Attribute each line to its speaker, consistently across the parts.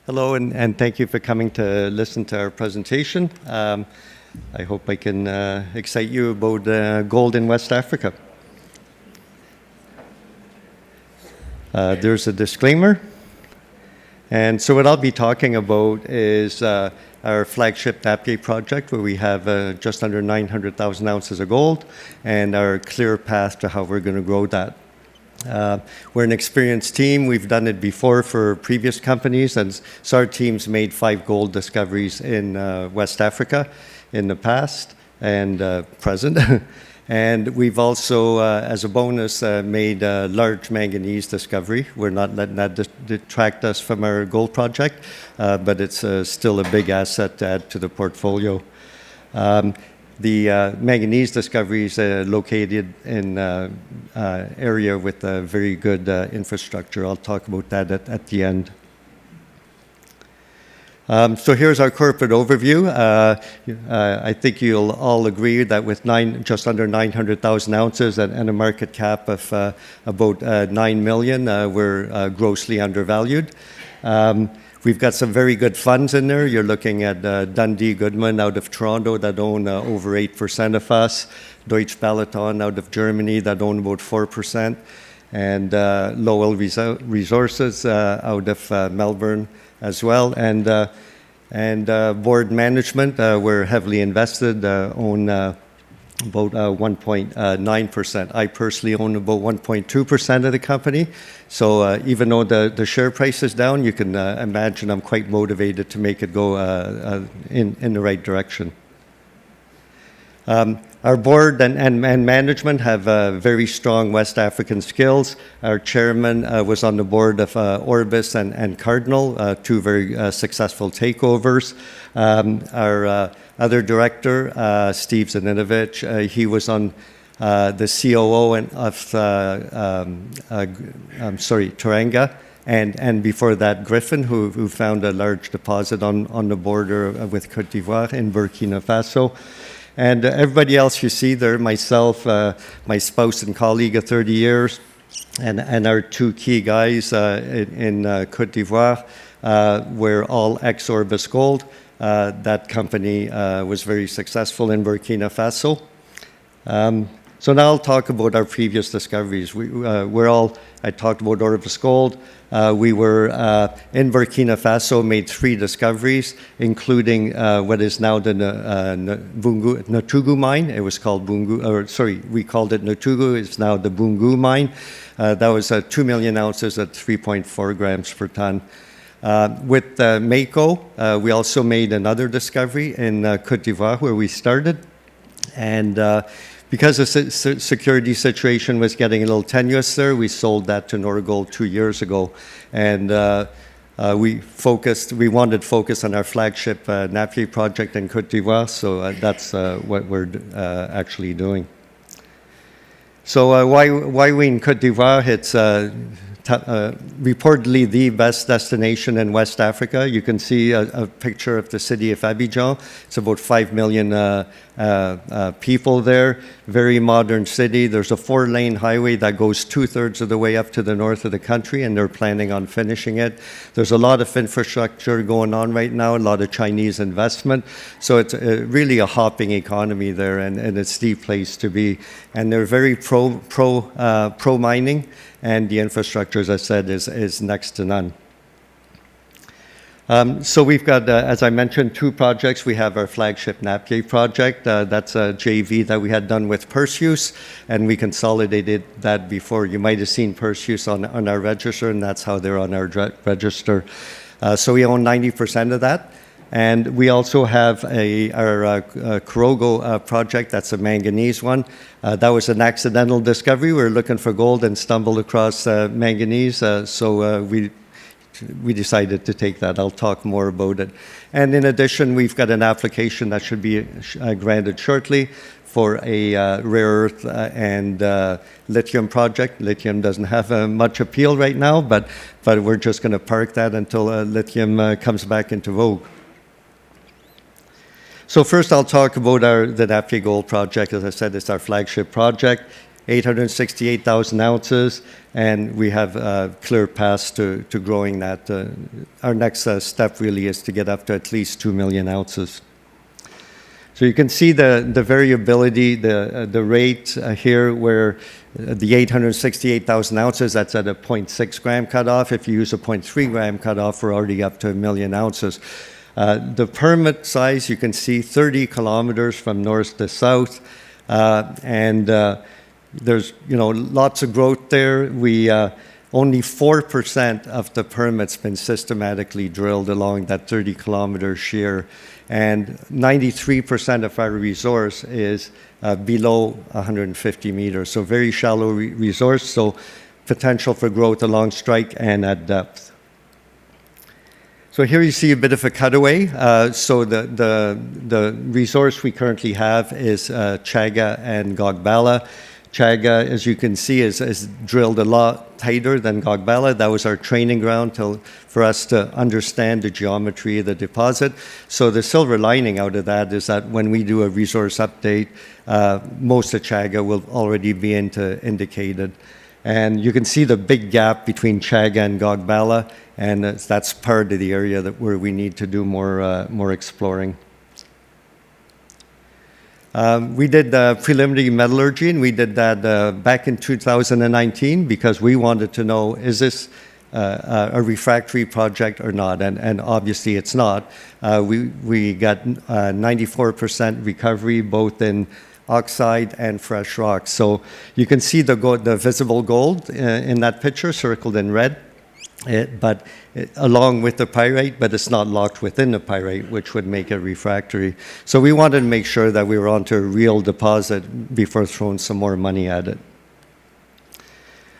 Speaker 1: Hello, and thank you for coming to listen to our presentation. I hope I can excite you about gold in West Africa. There's a disclaimer. And so what I'll be talking about is our flagship Napke project, where we have just under 900,000 ounces of gold and our clear path to how we're going to grow that. We're an experienced team. We've done it before for previous companies, and so our team's made 5 gold discoveries in West Africa in the past and present. And we've also, as a bonus, made a large manganese discovery. We're not letting that detract us from our gold project, but it's still a big asset to add to the portfolio. The manganese discovery is located in an area with a very good infrastructure. I'll talk about that at the end. So here's our corporate overview. I think you'll all agree that with just under 900,000 ounces and a market cap of about 9 million, we're grossly undervalued. We've got some very good funds in there. You're looking at Dundee Goodman out of Toronto that own over 8% of us, Deutsche Balaton out of Germany that own about 4%, and Lowell Resources out of Melbourne as well. And board management, we're heavily invested, own about 1.9%. I personally own about 1.2% of the company. So even though the share price is down, you can imagine I'm quite motivated to make it go in the right direction. Our board and management have very strong West African skills. Our chairman was on the board of Orbis and Cardinal, 2 very successful takeovers. Our other director, Steve Zaninovich, he was on the COO of Teranga, and before that, Griffin, who found a large deposit on the border with Côte d'Ivoire in Burkina Faso. And everybody else you see there, myself, my spouse and colleague of 30 years, and our 2 key guys in Côte d'Ivoire, we're all ex-Orbis Gold. That company was very successful in Burkina Faso. So now I'll talk about our previous discoveries. I talked about Orbis Gold. We were in Burkina Faso, made 3 discoveries, including what is now the Natugu mine. It was called we called it Natugu. It's now the Bungu mine. That was 2 million ounces at 3.4 grams per ton. With Mako, we also made another discovery in Côte d'Ivoire, where we started. And because the security situation was getting a little tenuous there, we sold that to Norgold 2 years ago. And we wanted to focus on our flagship Napke project in Côte d'Ivoire, so that's what we're actually doing. So why we in Côte d'Ivoire? It's reportedly the best destination in West Africa. You can see a picture of the city of Abidjan. It's about 5 million people there. Very modern city. There's a 4-lane highway that goes 2/3 of the way up to the north of the country, and they're planning on finishing it. There's a lot of infrastructure going on right now, a lot of Chinese investment. So it's really a hopping economy there, and it's the place to be. And they're very pro mining. And the infrastructure, as I said, is next to none. So we've got, as I mentioned, 2 projects. We have our flagship Napke project. That's a JV that we had done with Perseus, and we consolidated that before. You might have seen Perseus on our register, and that's how they're on our register. So we own 90% of that. And we also have our Korogo project. That's a manganese one. That was an accidental discovery. We were looking for gold and stumbled across manganese, so we decided to take that. I'll talk more about it. And in addition, we've got an application that should be granted shortly for a rare earth and lithium project. Lithium doesn't have much appeal right now, but we're just going to park that until lithium comes back into vogue. So first I'll talk about the Napke Gold project. As I said, it's our flagship project. 868,000 ounces, and we have clear paths to growing that. Our next step really is to get up to at least 2 million ounces. So you can see the variability, the rate here where the 868,000 ounces, that's at a 0.6 gram cutoff. If you use a 0.3 gram cutoff, we're already up to 1 million ounces. The permit size, you can see 30 kilometers from north to south, and there's lots of growth there. Only 4% of the permit's been systematically drilled along that 30-kilometer shear, and 93% of our resource is below 150 meters. So very shallow resource, so potential for growth along strike and at depth. So here you see a bit of a cutaway. So the resource we currently have is Chaga and Gogbala. Chaga, as you can see, is drilled a lot tighter than Gogbala. That was our training ground for us to understand the geometry of the deposit. So the silver lining out of that is that when we do a resource update, most of Chaga will already be indicated. And you can see the big gap between Chaga and Gogbala, and that's part of the area where we need to do more exploring. We did preliminary metallurgy, and we did that back in 2019 because we wanted to know, is this a refractory project or not? And obviously it's not. We got 94% recovery both in oxide and fresh rock. So you can see the visible gold in that picture circled in red. Along with the pyrite, but it's not locked within the pyrite, which would make it refractory. So we wanted to make sure that we were onto a real deposit before throwing some more money at it.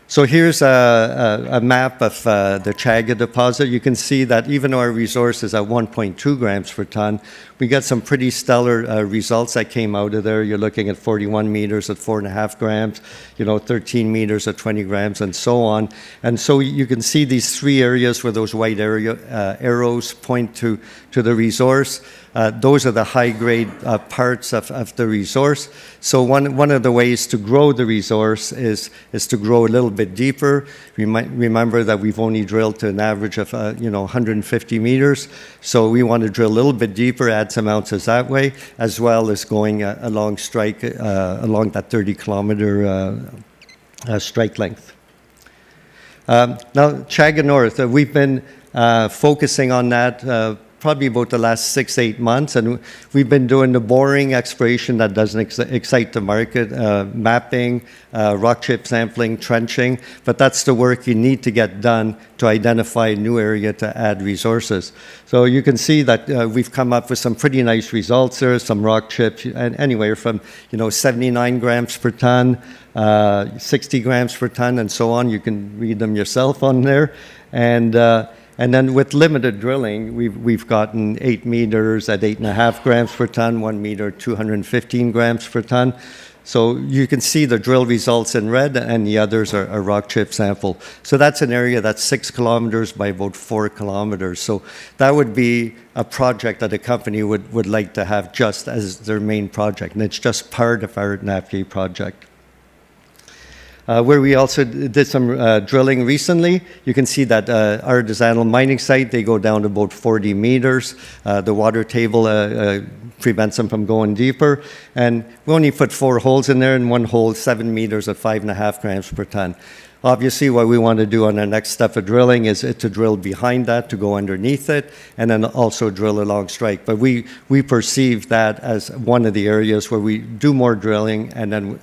Speaker 1: So here's a map of the Chaga deposit. You can see that even though our resource is at 1.2 grams per ton, we got some pretty stellar results that came out of there. You're looking at 41 meters at 4.5 grams, 13 meters at 20 grams, and so on. And so you can see these three areas where those white arrows point to the resource. Those are the high-grade parts of the resource. So one of the ways to grow the resource is to grow a little bit deeper. You might remember that we've only drilled to an average of 150 meters. So we want to drill a little bit deeper, add some ounces that way, as well as going along strike along that 30-kilometer strike length. Now, Chaga North, we've been focusing on that probably about the last 6-8 months, and we've been doing the boring exploration that doesn't excite the market, mapping, rock chip sampling, trenching, but that's the work you need to get done to identify a new area to add resources. So you can see that we've come up with some pretty nice results there, some rock chips, and anywhere from 79 grams per ton, 60 grams per ton, and so on. You can read them yourself on there. And then with limited drilling, we've gotten 8 meters at 8.5 grams per ton, 1 meter, 215 grams per ton. So you can see the drill results in red, and the others are rock chip sample. So that's an area that's 6 kilometers by about 4 kilometers. So that would be a project that a company would like to have just as their main project, and it's just part of our NAFTA project. Where we also did some drilling recently, you can see that artisanal mining site, they go down to about 40 meters. The water table prevents them from going deeper. And we only put 4 holes in there, and one hole 7 meters at 5.5 grams per ton. Obviously, what we want to do on our next step of drilling is to drill behind that, to go underneath it, and then also drill along strike. But we perceive that as one of the areas where we do more drilling, and then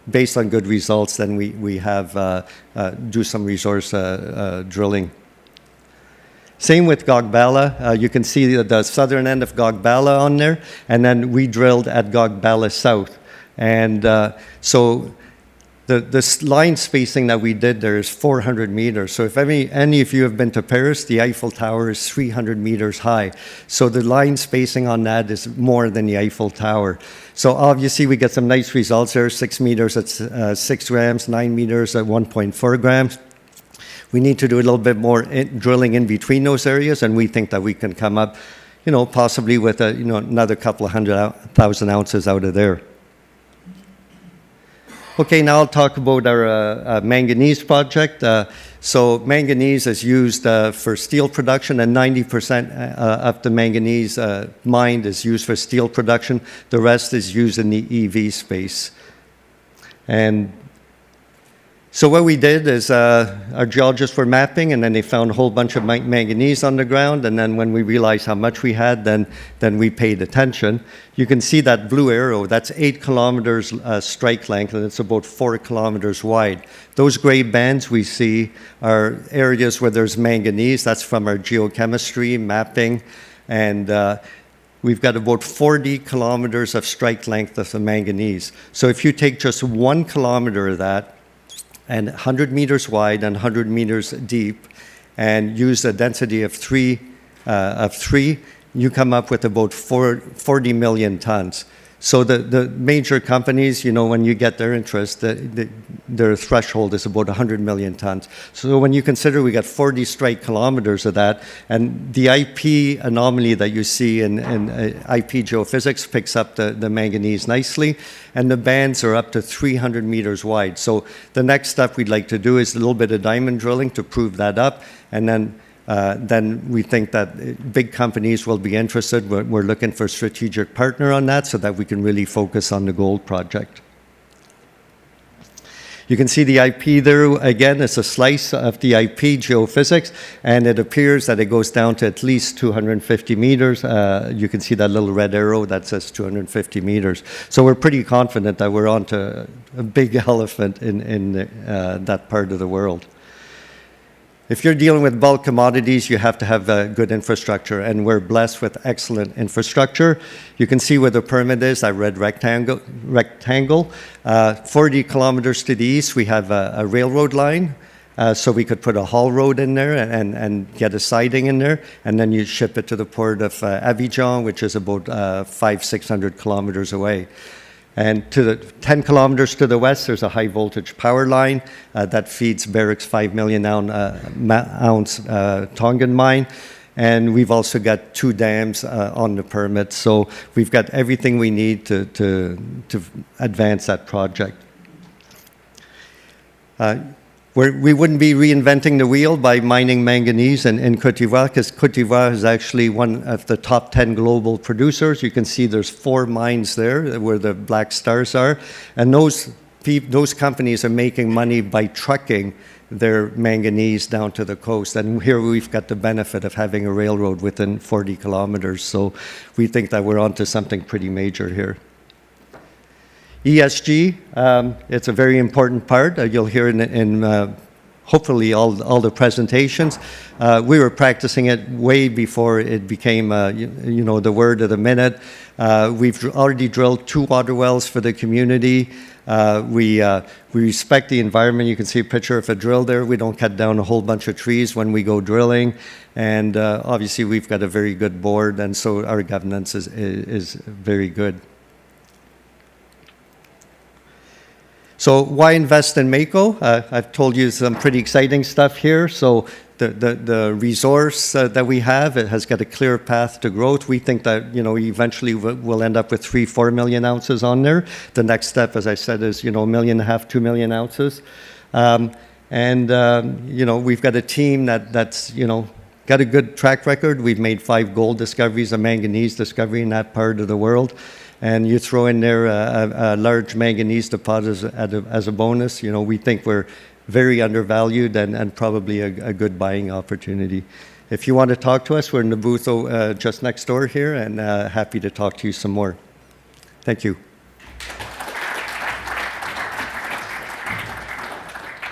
Speaker 1: based on good results, then we have do some resource drilling. Same with Gogbala. You can see the southern end of Gogbala on there, and then we drilled at Gogbala South. And so the line spacing that we did there is 400 meters. So if any of you have been to Paris, the Eiffel Tower is 300 meters high. So the line spacing on that is more than the Eiffel Tower. So obviously we get some nice results there, 6 meters at 6 grams, 9 meters at 1.4 grams. We need to do a little bit more drilling in between those areas, and we think that we can come up, possibly with a, another couple of 100,000 ounces out of there. Okay, now I'll talk about our manganese project. So manganese is used for steel production, and 90% of the manganese mined is used for steel production. The rest is used in the EV space. And so what we did is our geologists were mapping, and then they found a whole bunch of manganese on the ground. And then when we realized how much we had, then we paid attention. You can see that blue arrow. That's 8 kilometers strike length, and it's about 4 kilometers wide. Those gray bands we see are areas where there's manganese. That's from our geochemistry mapping. And we've got about 40 kilometers of strike length of the manganese. So if you take just 1 kilometer of that, and 100 meters wide and 100 meters deep, and use a density of 3, you come up with about 40 million tons. So the major companies, you know, when you get their interest, their threshold is about 100 million tons. So when you consider we got 40 strike kilometers of that, and the IP anomaly that you see in IP geophysics picks up the manganese nicely, and the bands are up to 300 meters wide. So the next step we'd like to do is a little bit of diamond drilling to prove that up, and then we think that big companies will be interested. We're looking for a strategic partner on that so that we can really focus on the gold project. You can see the IP there. Again, it's a slice of the IP geophysics, and it appears that it goes down to at least 250 meters. You can see that little red arrow that says 250 meters. So we're pretty confident that we're onto a big elephant in that part of the world. If you're dealing with bulk commodities, you have to have good infrastructure, and we're blessed with excellent infrastructure. You can see where the permit is, that red rectangle. 40 kilometers to the east, we have a railroad line, so we could put a haul road in there and get a siding in there, and then you ship it to the port of Abidjan, which is about 500-600 kilometers away. And to the 10 kilometers to the west, there's a high voltage power line that feeds Barrick's 5 million ounce Tongan mine. And we've also got 2 dams on the permit. So we've got everything we need to advance that project. We wouldn't be reinventing the wheel by mining manganese in Côte d'Ivoire, because Côte d'Ivoire is actually one of the top 10 global producers. You can see there's 4 mines there where the black stars are. And those companies are making money by trucking their manganese down to the coast. And here we've got the benefit of having a railroad within 40 kilometers. So we think that we're onto something pretty major here. ESG, it's a very important part. You'll hear in hopefully all the presentations. We were practicing it way before it became, you know, the word of the minute. We've already drilled 2 water wells for the community. We respect the environment. You can see a picture of a drill there. We don't cut down a whole bunch of trees when we go drilling. And obviously we've got a very good board, and so our governance is very good. So why invest in Mako? I've told you some pretty exciting stuff here. So the resource that we have, it has got a clear path to growth. We think that, you know, eventually we'll end up with 3-4 million ounces on there. The next step, as I said, is, you know, 1.5 million, 2 million ounces. You know, we've got a team that's, you know, got a good track record. We've made 5 gold discoveries, a manganese discovery in that part of the world. And you throw in there a large manganese deposit as a bonus, you know, we think we're very undervalued and probably a good buying opportunity. If you want to talk to us, we're in the booth just next door here, and happy to talk to you some more. Thank you.